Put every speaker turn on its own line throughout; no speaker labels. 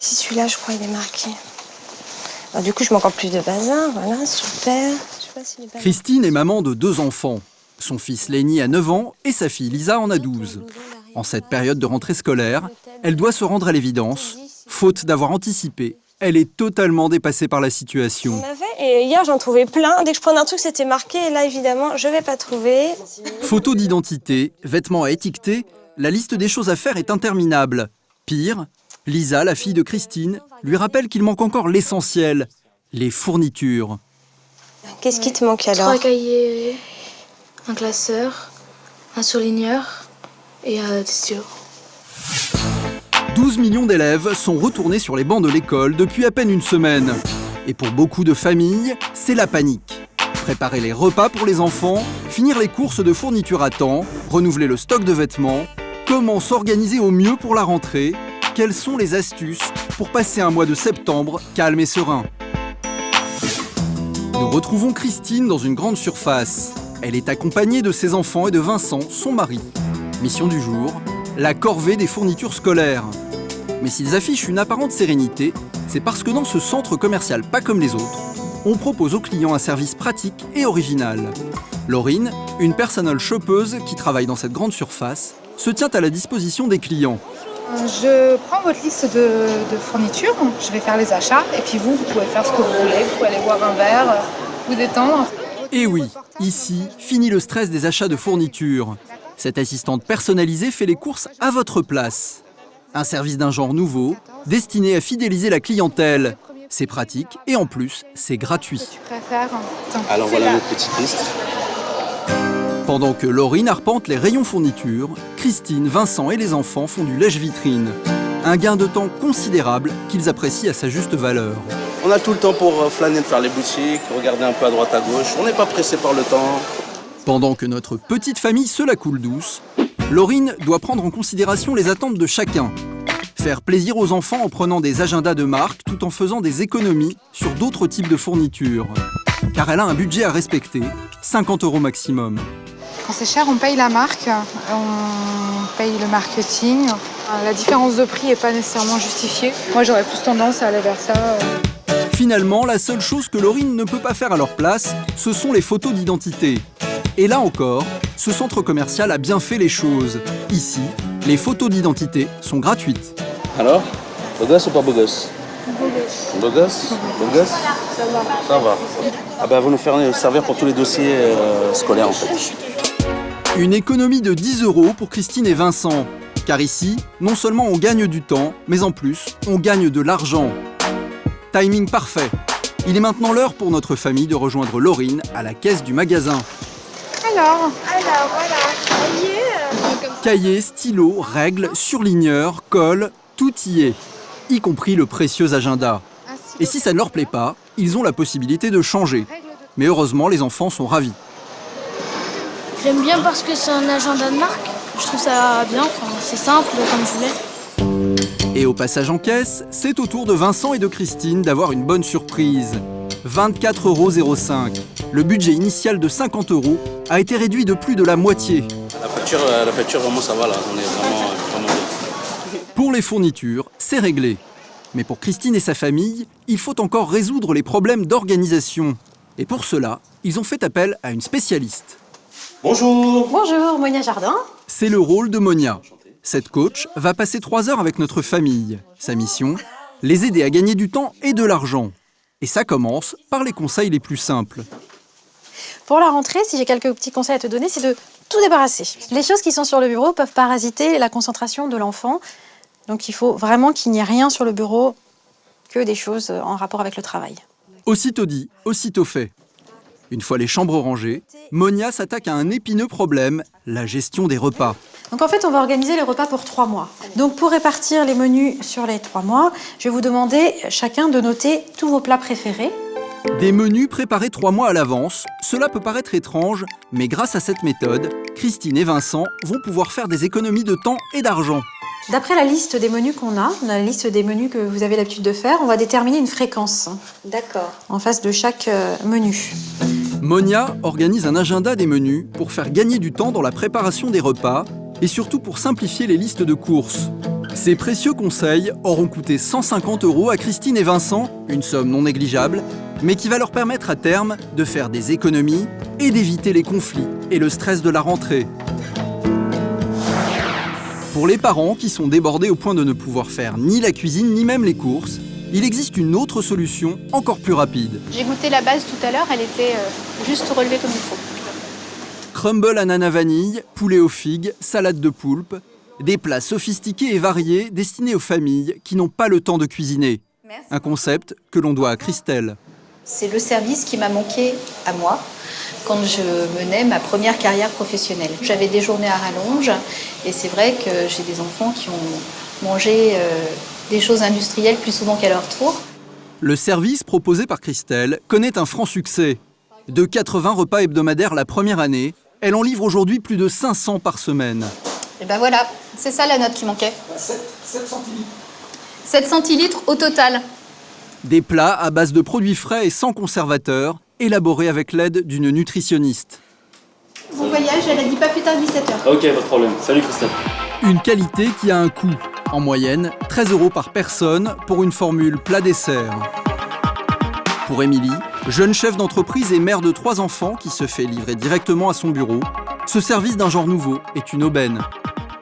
Si celui-là, je crois, il est marqué. Alors, du coup, je mets encore plus de bazar. Voilà, super. Je sais pas s'il est pas
Christine est maman de 2 enfants. Son fils Léni a 9 ans et sa fille Lisa en a 12. En cette période de rentrée scolaire, elle doit se rendre à l'évidence. Faute d'avoir anticipé, elle est totalement dépassée par la situation.
Et hier, j'en trouvais plein. Dès que je prenais un truc, c'était marqué. Et là, évidemment, je vais pas trouver.
Photos d'identité, vêtements à étiqueter, la liste des choses à faire est interminable. Pire, Lisa, la fille de Christine, lui rappelle qu'il manque encore l'essentiel, les fournitures.
Qu'est-ce qui te manque alors?
3 cahiers, un classeur, un surligneur et des stylos.
12 millions d'élèves sont retournés sur les bancs de l'école depuis à peine une semaine. Et pour beaucoup de familles, c'est la panique. Préparer les repas pour les enfants, finir les courses de fournitures à temps, renouveler le stock de vêtements. Comment s'organiser au mieux pour la rentrée? Quelles sont les astuces pour passer un mois de septembre calme et serein? Nous retrouvons Christine dans une grande surface. Elle est accompagnée de ses enfants et de Vincent, son mari. Mission du jour, la corvée des fournitures scolaires. Mais s'ils affichent une apparente sérénité, c'est parce que dans ce centre commercial pas comme les autres, on propose aux clients un service pratique et original. Laurine, une personal shoppeuse qui travaille dans cette grande surface, se tient à la disposition des clients.
Je prends votre liste de fournitures, je vais faire les achats et puis vous pouvez faire ce que vous voulez, vous pouvez aller boire un verre, vous détendre.
Et oui, ici, fini le stress des achats de fournitures. Cette assistante personnalisée fait les courses à votre place. Un service d'un genre nouveau, destiné à fidéliser la clientèle. C'est pratique et en plus, c'est gratuit.
Tu préfères.
Alors voilà notre petite liste.
Pendant que Laurine arpente les rayons fournitures, Christine, Vincent et les enfants font du lèche-vitrine. Un gain de temps considérable qu'ils apprécient à sa juste valeur.
On a tout le temps pour flâner, faire les boutiques, regarder un peu à droite à gauche. On n'est pas pressé par le temps.
Pendant que notre petite famille se la coule douce, Laurine doit prendre en considération les attentes de chacun. Faire plaisir aux enfants en prenant des agendas de marque tout en faisant des économies sur d'autres types de fournitures. Car elle a un budget à respecter, 50 € maximum.
Quand c'est cher, on paye la marque, on paye le marketing. La différence de prix n'est pas nécessairement justifiée. Moi, j'aurais plus tendance à aller vers ça.
Finalement, la seule chose que Laurine ne peut pas faire à leur place, ce sont les photos d'identité. Et là encore, ce centre commercial a bien fait les choses. Ici, les photos d'identité sont gratuites.
Alors, beau gosse ou pas beau gosse? Beau gosse. Beau gosse? Ça va. Ah ben, vous nous faire servir pour tous les dossiers scolaires en fait.
Une économie de 10 € pour Christine et Vincent. Car ici, non seulement on gagne du temps, mais en plus, on gagne de l'argent. Timing parfait. Il est maintenant l'heure pour notre famille de rejoindre Laurine à la caisse du magasin.
Alors
voilà.
Cahiers, stylos, règles, surligneurs, colle, tout y est. Y compris le précieux agenda. Et si ça ne leur plaît pas, ils ont la possibilité de changer. Mais heureusement, les enfants sont ravis.
J'aime bien parce que c'est un agenda de marque. Je trouve ça bien, c'est simple comme je voulais.
Et au passage en caisse, c'est au tour de Vincent et de Christine d'avoir une bonne surprise. 24,05 €. Le budget initial de 50 € a été réduit de plus de la moitié.
La facture vraiment ça va là, on est vraiment bien.
Pour les fournitures, c'est réglé. Mais pour Christine et sa famille, il faut encore résoudre les problèmes d'organisation. Et pour cela, ils ont fait appel à une spécialiste.
Bonjour.
Bonjour, Monia Jardin.
C'est le rôle de Monia. Cette coach va passer 3 heures avec notre famille. Sa mission, les aider à gagner du temps et de l'argent. Et ça commence par les conseils les plus simples.
Pour la rentrée, si j'ai quelques petits conseils à te donner, c'est de tout débarrasser. Les choses qui sont sur le bureau peuvent parasiter la concentration de l'enfant. Donc il faut vraiment qu'il n'y ait rien sur le bureau que des choses en rapport avec le travail.
Aussitôt dit, aussitôt fait. Une fois les chambres rangées, Monia s'attaque à un épineux problème, la gestion des repas.
Donc en fait, on va organiser les repas pour 3 mois. Donc pour répartir les menus sur les 3 mois, je vais vous demander chacun de noter tous vos plats préférés.
Des menus préparés 3 mois à l'avance, cela peut paraître étrange, mais grâce à cette méthode, Christine et Vincent vont pouvoir faire des économies de temps et d'argent.
D'après la liste des menus qu'on a, la liste des menus que vous avez l'habitude de faire, on va déterminer une fréquence.
D'accord.
En face de chaque menu.
Monia organise un agenda des menus pour faire gagner du temps dans la préparation des repas et surtout pour simplifier les listes de courses. Ces précieux conseils auront coûté 150 € à Christine et Vincent, une somme non négligeable, mais qui va leur permettre à terme de faire des économies et d'éviter les conflits et le stress de la rentrée. Pour les parents qui sont débordés au point de ne pouvoir faire ni la cuisine ni même les courses, il existe une autre solution encore plus rapide.
J'ai goûté la base tout à l'heure, elle était juste relevée comme il faut.
Crumble ananas vanille, poulet aux figues, salade de poulpe, des plats sophistiqués et variés destinés aux familles qui n'ont pas le temps de cuisiner. Un concept que l'on doit à Christelle.
C'est le service qui m'a manqué à moi quand je menais ma première carrière professionnelle. J'avais des journées à rallonge et c'est vrai que j'ai des enfants qui ont mangé des choses industrielles plus souvent qu'à leur tour.
Le service proposé par Christelle connaît un franc succès. De 80 repas hebdomadaires la première année, elle en livre aujourd'hui plus de 500 par semaine.
Et ben voilà, c'est ça la note qui manquait. 7 centilitres. 7 centilitres au total.
Des plats à base de produits frais et sans conservateurs, élaborés avec l'aide d'une nutritionniste.
Bon voyage, elle a dit pas plus tard 17h.
Ok, pas de problème. Salut Christelle.
Une qualité qui a un coût. En moyenne, 13 € par personne pour une formule plat-dessert. Pour Émilie, jeune chef d'entreprise et mère de 3 enfants qui se fait livrer directement à son bureau, ce service d'un genre nouveau est une aubaine.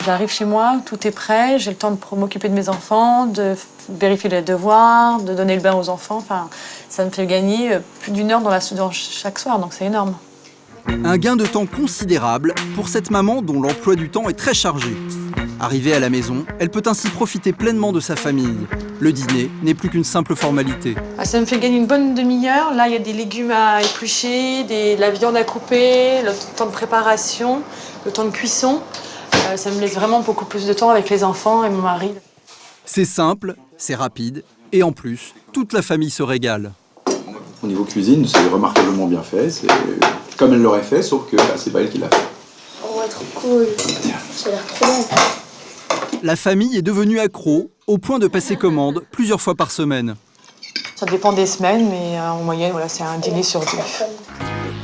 J'arrive chez moi, tout est prêt, j'ai le temps de m'occuper de mes enfants, de vérifier les devoirs, de donner le bain aux enfants. Enfin, ça me fait gagner plus d'1 heure dans chaque soir, donc c'est énorme.
Un gain de temps considérable pour cette maman dont l'emploi du temps est très chargé. Arrivée à la maison, elle peut ainsi profiter pleinement de sa famille. Le dîner n'est plus qu'une simple formalité.
Ça me fait gagner une bonne demi-heure. Là, il y a des légumes à éplucher, de la viande à couper, le temps de préparation, le temps de cuisson. Ça me laisse vraiment beaucoup plus de temps avec les enfants et mon mari.
C'est simple, c'est rapide, et en plus, toute la famille se régale.
Au niveau cuisine, c'est remarquablement bien fait. C'est comme elle l'aurait fait, sauf que c'est pas elle qui l'a fait.
Oh, trop cool. Ça a l'air trop bon.
La famille est devenue accro, au point de passer commande plusieurs fois par semaine.
Ça dépend des semaines, mais en moyenne, voilà, c'est un dîner sur 2.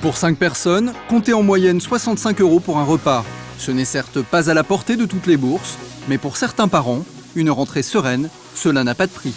Pour 5 personnes, comptez en moyenne 65 € pour un repas. Ce n'est certes pas à la portée de toutes les bourses, mais pour certains parents, une rentrée sereine, cela n'a pas de prix.